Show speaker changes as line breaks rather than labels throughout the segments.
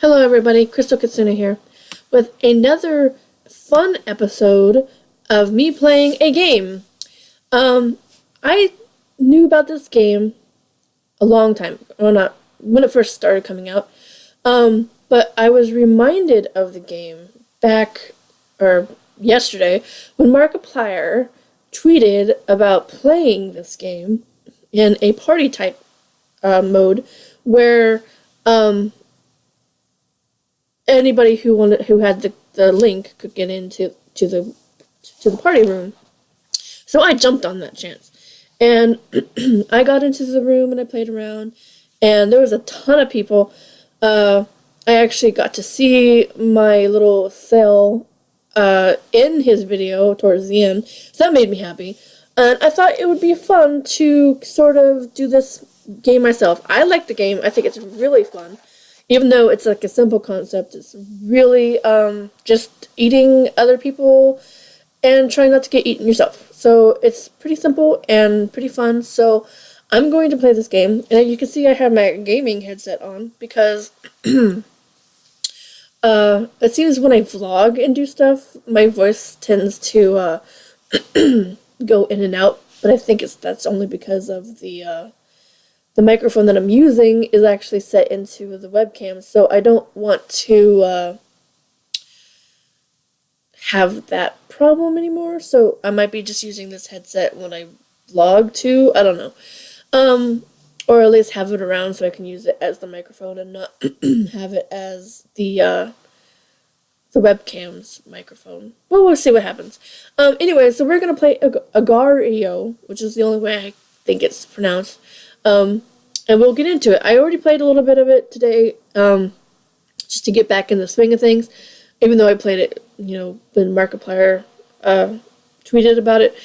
Hello everybody, Crystal Katsuna here, with another fun episode of me playing a game. I knew about this game a long time ago, well not, when it first started coming out, but I was reminded of the game yesterday, when Markiplier tweeted about playing this game in a party type mode, where, anybody who had the link could get into the party room. So I jumped on that chance, and I got into the room and I played around, and there was a ton of people. I actually got to see my little cell in his video towards the end, so that made me happy. And I thought it would be fun to sort of do this game myself. I like the game. I think it's really fun. Even though it's like a simple concept, it's really just eating other people and trying not to get eaten yourself. So it's pretty simple and pretty fun. So I'm going to play this game. And you can see I have my gaming headset on because it seems when I vlog and do stuff, my voice tends to go in and out. But I think that's only because of the microphone that I'm using is actually set into the webcam, so I don't want to have that problem anymore, so I might be just using this headset when I vlog too, I don't know. Or at least have it around so I can use it as the microphone and not have it as the webcam's microphone. Well, we'll see what happens. Anyway, so we're going to play Agario, which is the only way I think it's pronounced. And we'll get into it. I already played a little bit of it today, just to get back in the swing of things, even though I played it, when Markiplier tweeted about it.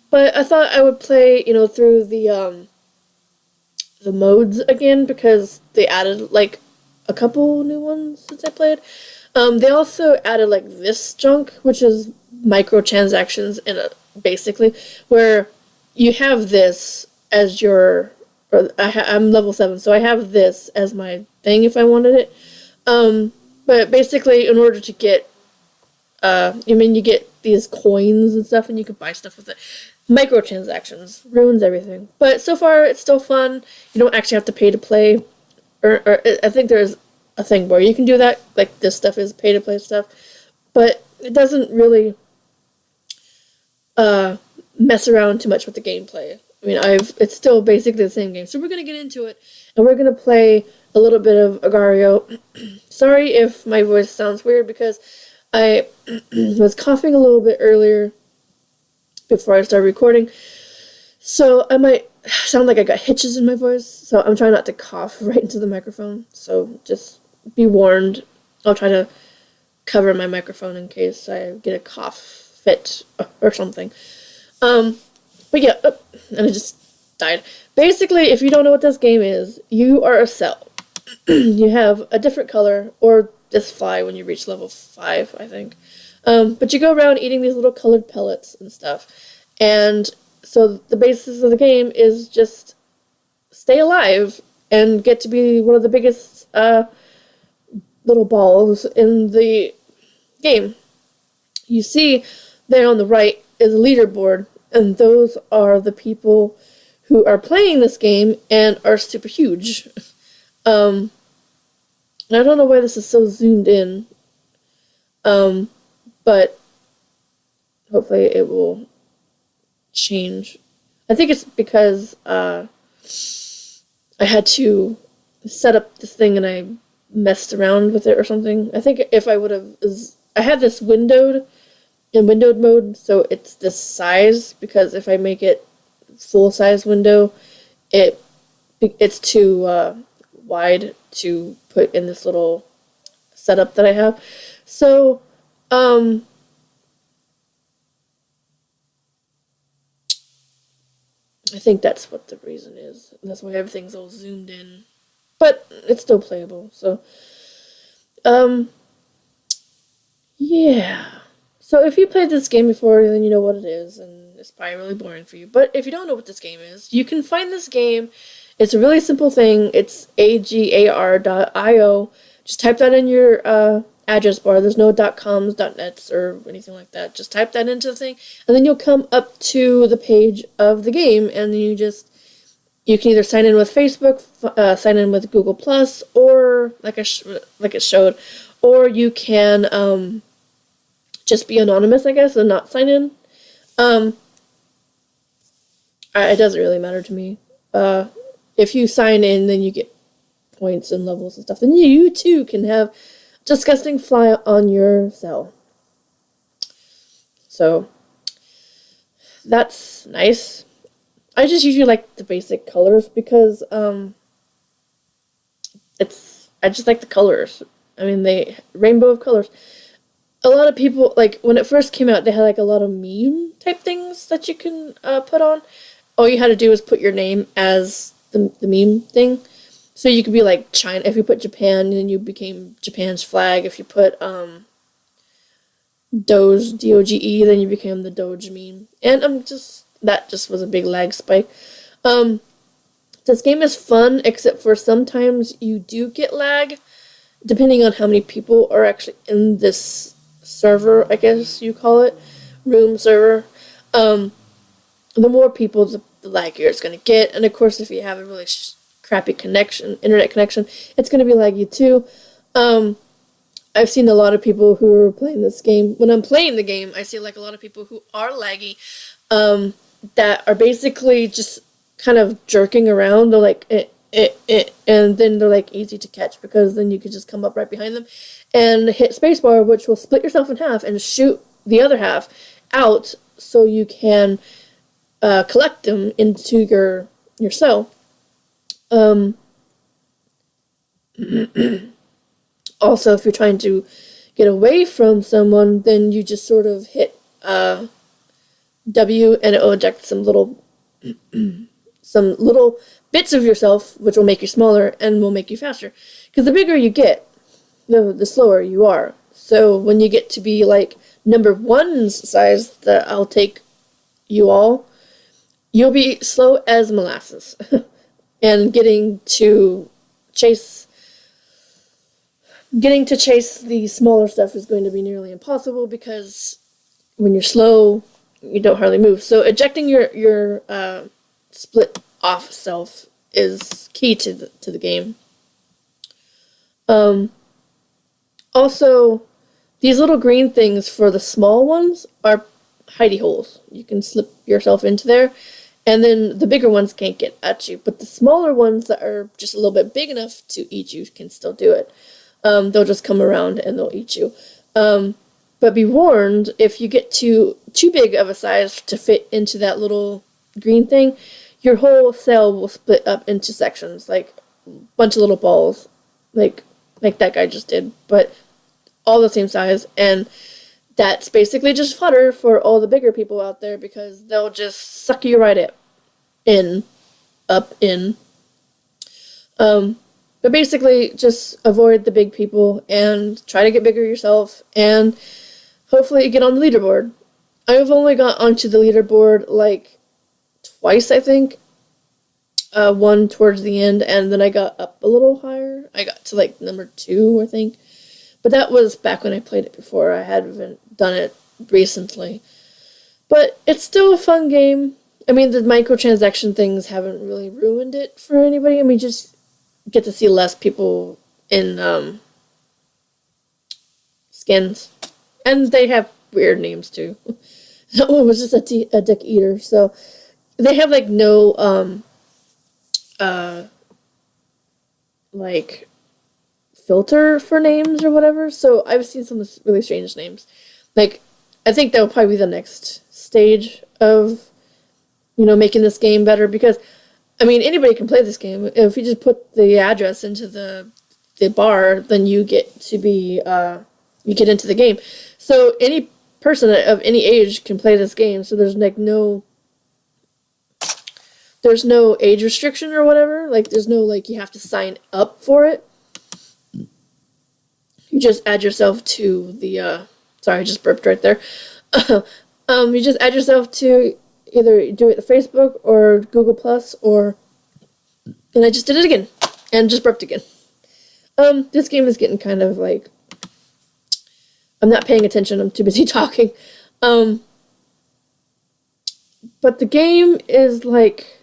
But I thought I would play, through the modes again, because they added, like, a couple new ones since I played. They also added, like, this junk, which is microtransactions, basically, where you have this as your... I'm level 7, so I have this as my thing if I wanted it. But basically, in order to get, you get these coins and stuff, and you can buy stuff with it. Microtransactions ruins everything. But so far, it's still fun. You don't actually have to pay to play. Or I think there's a thing where you can do that. Like, this stuff is pay-to-play stuff. But it doesn't really mess around too much with the gameplay. I mean, it's still basically the same game. So we're going to get into it, and we're going to play a little bit of Agario. Sorry if my voice sounds weird, because I was coughing a little bit earlier before I started recording. So I might sound like I got hitches in my voice, so I'm trying not to cough right into the microphone. So just be warned. I'll try to cover my microphone in case I get a cough fit or something. But yeah, and I just died. Basically, if you don't know what this game is, you are a cell. You have a different color, or this fly when you reach level 5, I think. But you go around eating these little colored pellets and stuff. And so the basis of the game is just stay alive and get to be one of the biggest little balls in the game. You see there on the right is a leaderboard. And those are the people who are playing this game and are super huge. I don't know why this is so zoomed in. But hopefully it will change. I think it's because I had to set up this thing and I messed around with it or something. I think if I would have... I had this windowed in windowed mode, so it's this size, because if I make it full size window, it's too wide to put in this little setup that I have. So, I think that's what the reason is. That's why everything's all zoomed in. But it's still playable, so, yeah. So if you played this game before, then you know what it is, and it's probably really boring for you. But if you don't know what this game is, you can find this game. It's a really simple thing. It's agar.io. Just type that in your address bar. There's no .coms, .nets, or anything like that. Just type that into the thing, and then you'll come up to the page of the game, and then you can either sign in with Facebook, sign in with Google Plus, or like it showed, or you can just be anonymous, I guess, and not sign in. It doesn't really matter to me. If you sign in, then you get points and levels and stuff. Then you too can have disgusting fly on your cell. So that's nice. I just usually like the basic colors because I just like the colors. I mean, rainbow of colors. A lot of people, like, when it first came out, they had, like, a lot of meme type things that you can put on. All you had to do was put your name as the meme thing. So you could be, like, China. If you put Japan, then you became Japan's flag. If you put Doge, D-O-G-E, then you became the Doge meme. And that just was a big lag spike. This game is fun, except for sometimes you do get lag, depending on how many people are actually in this server, I guess you call it, room server. The more people, the laggier it's going to get. And of course, if you have a really crappy internet connection, it's going to be laggy too. I've seen a lot of people who are playing this game. When I'm playing the game, I see like a lot of people who are laggy, that are basically just kind of jerking around. They're like, and then they're like easy to catch because then you could just come up right behind them and hit spacebar, which will split yourself in half and shoot the other half out so you can collect them into your cell. Also, if you're trying to get away from someone, then you just sort of hit W and it will eject some little bits of yourself, which will make you smaller and will make you faster. Because the bigger you get, the slower you are. So when you get to be like number 1's size, that I'll take you all, you'll be slow as molasses. And getting to chase the smaller stuff is going to be nearly impossible because when you're slow, you don't hardly move. So ejecting your split off self is key to the game. Also, these little green things for the small ones are hidey holes. You can slip yourself into there, and then the bigger ones can't get at you. But the smaller ones that are just a little bit big enough to eat you can still do it. They'll just come around and they'll eat you. But be warned, if you get too big of a size to fit into that little green thing, your whole cell will split up into sections, like a bunch of little balls, like that guy just did, but all the same size. And that's basically just fodder for all the bigger people out there because they'll just suck you right in. But basically, just avoid the big people and try to get bigger yourself, and hopefully you get on the leaderboard. I've only got onto the leaderboard like twice, I think. One towards the end, and then I got up a little higher. I got to like number 2, I think. But that was back when I played it before. I haven't done it recently. But it's still a fun game. I mean, the microtransaction things haven't really ruined it for anybody. I mean, just get to see less people in skins. And they have weird names, too. That one was just a dick eater. So they have, like, no, like, filter for names or whatever. So I've seen some really strange names. Like, I think that will probably be the next stage of, making this game better. Because, I mean, anybody can play this game. If you just put the address into the bar, then you get to be, you get into the game. So any person of any age can play this game. So there's, like, there's no age restriction or whatever. Like, there's no, like, you have to sign up for it. You just add yourself to the, sorry, I just burped right there. You just add yourself to either do it to Facebook or Google Plus, and I just did it again, and just burped again. This game is getting kind of like, I'm not paying attention, I'm too busy talking. But the game is like,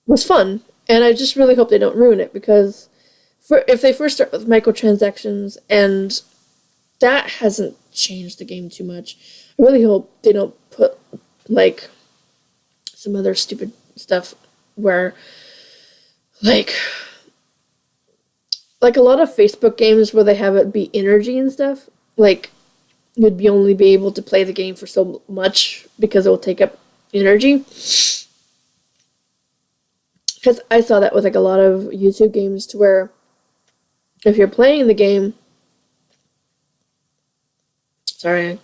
was fun, and I just really hope they don't ruin it, because if they first start with microtransactions, and that hasn't changed the game too much, I really hope they don't put like some other stupid stuff where like a lot of Facebook games where they have it be energy and stuff, like you'd only be able to play the game for so much because it will take up energy. Because I saw that with like a lot of YouTube games, to where if you're playing the game, sorry,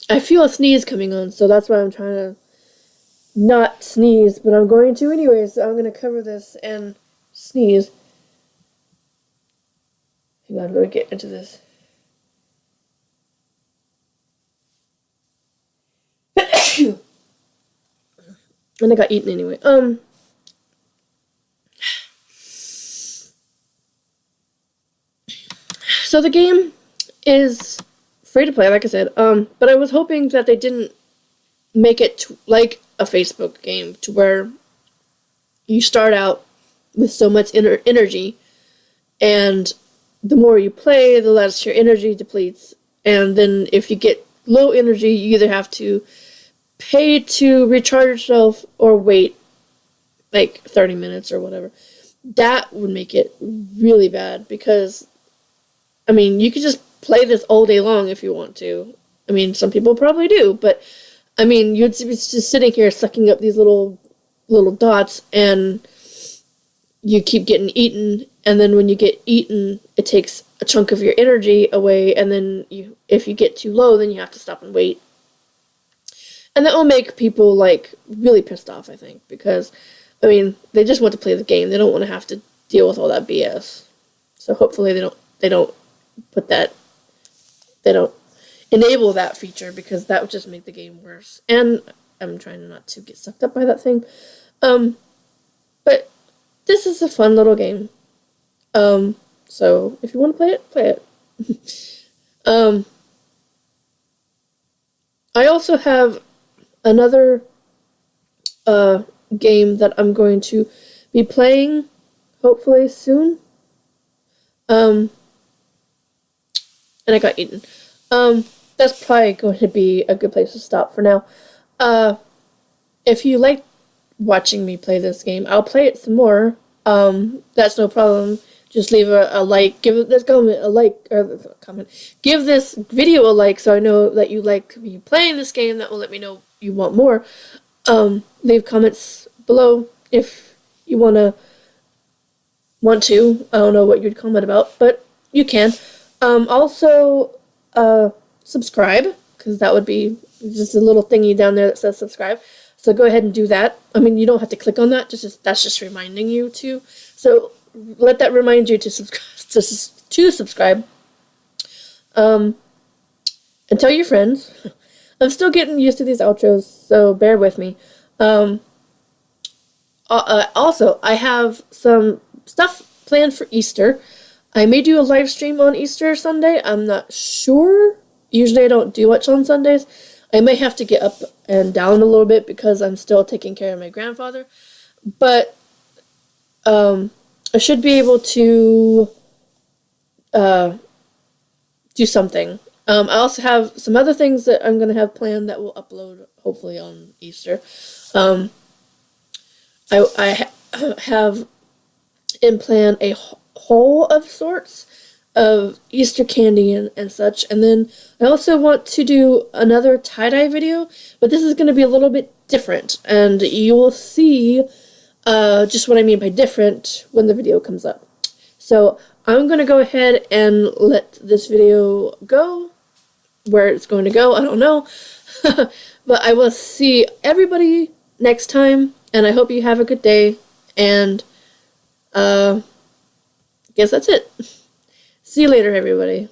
I feel a sneeze coming on, so that's why I'm trying to not sneeze, but I'm going to anyway, so I'm going to cover this and sneeze. Hang on, let me get into this. And I got eaten anyway. So the game is free to play, like I said. But I was hoping that they didn't make it like a Facebook game, to where you start out with so much energy, and the more you play, the less your energy depletes. And then if you get low energy, you either have to pay to recharge yourself or wait like 30 minutes or whatever. That would make it really bad, because I mean, you could just play this all day long if you want to. I mean, some people probably do, but I mean, you'd be just sitting here sucking up these little dots, and you keep getting eaten, and then when you get eaten, it takes a chunk of your energy away, and then if you get too low, then you have to stop and wait. And that will make people, like, really pissed off, I think, because, I mean, they just want to play the game. They don't want to have to deal with all that BS. So hopefully they don't put that, they don't enable that feature, because that would just make the game worse. And I'm trying not to get sucked up by that thing. But this is a fun little game. So if you want to play it, play it. I also have another game that I'm going to be playing, hopefully soon. And I got eaten. That's probably going to be a good place to stop for now. If you like watching me play this game, I'll play it some more. That's no problem. Just leave a like, give this comment a like, or comment. Give this video a like, so I know that you like me playing this game. That will let me know you want more. Leave comments below if you want to. I don't know what you'd comment about, but you can. Also, subscribe, because that would be just a little thingy down there that says subscribe. So go ahead and do that. I mean, you don't have to click on that. That's just reminding you to. So let that remind you to subscribe. And tell your friends. I'm still getting used to these outros, so bear with me. Also, I have some stuff planned for Easter. I may do a live stream on Easter Sunday. I'm not sure. Usually I don't do much on Sundays. I may have to get up and down a little bit because I'm still taking care of my grandfather. But I should be able to do something. I also have some other things that I'm going to have planned that will upload hopefully on Easter. I have in plan a haul of sorts of Easter candy and such, and then I also want to do another tie-dye video, but this is going to be a little bit different, and you will see just what I mean by different when the video comes up. So I'm going to go ahead and let this video go. Where it's going to go, I don't know. But I will see everybody next time, and I hope you have a good day, and I guess that's it. See you later, everybody.